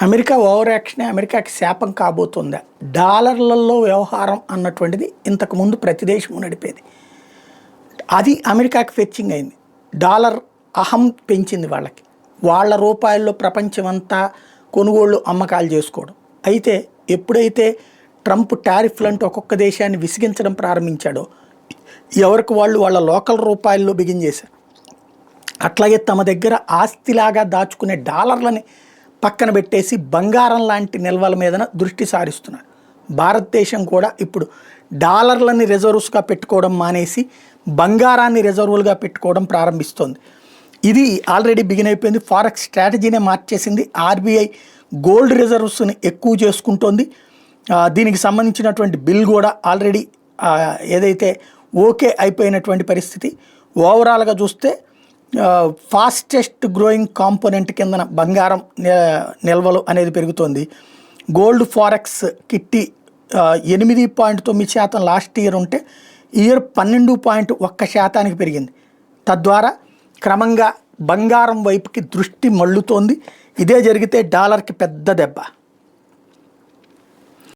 America over యాక్షనే అమెరికాకి శాపం కాబోతుందా? డాలర్లలో వ్యవహారం అన్నటువంటిది ఇంతకుముందు ప్రతి దేశము నడిపేది. అది అమెరికాకి ఫెచ్చింగ్ అయింది. డాలర్ అహం పెంచింది వాళ్ళకి. వాళ్ళ రూపాయల్లో ప్రపంచమంతా కొనుగోళ్ళు అమ్మకాలు చేసుకోవడం. అయితే ఎప్పుడైతే ట్రంప్ టారిఫ్లంటూ ఒక్కొక్క దేశాన్ని విసిగించడం ప్రారంభించాడో ఎవరికి వాళ్ళు వాళ్ళ లోకల్ రూపాయల్లో బిగించేశారు. అట్లాగే తమ దగ్గర ఆస్తిలాగా దాచుకునే డాలర్లని పక్కన పెట్టేసి బంగారం లాంటి నిల్వల మీద దృష్టి సారిస్తున్నారు. భారతదేశం కూడా ఇప్పుడు డాలర్లని రిజర్వ్స్గా పెట్టుకోవడం మానేసి బంగారాన్ని రిజర్వులుగా పెట్టుకోవడం ప్రారంభిస్తోంది. ఇది ఆల్రెడీ బిగిన్ అయిపోయింది. ఫారెక్స్ స్ట్రాటజీనే మార్చేసింది. ఆర్బీఐ గోల్డ్ రిజర్వ్స్ని ఎక్కువ చేసుకుంటోంది. దీనికి సంబంధించినటువంటి బిల్ కూడా ఆల్రెడీ ఏదైతే ఓకే అయిపోయినటువంటి పరిస్థితి. ఓవరాల్గా చూస్తే ఫాస్టెస్ట్ గ్రోయింగ్ కాంపోనెంట్ కిందన బంగారం నిల్వలు అనేది పెరుగుతోంది. Gold forex kitty 8.9% last year ఉంటే ఇయర్ 12.1% పెరిగింది. తద్వారా క్రమంగా బంగారం వైపుకి దృష్టి మళ్ళుతోంది. ఇదే జరిగితే డాలర్కి పెద్ద దెబ్బ.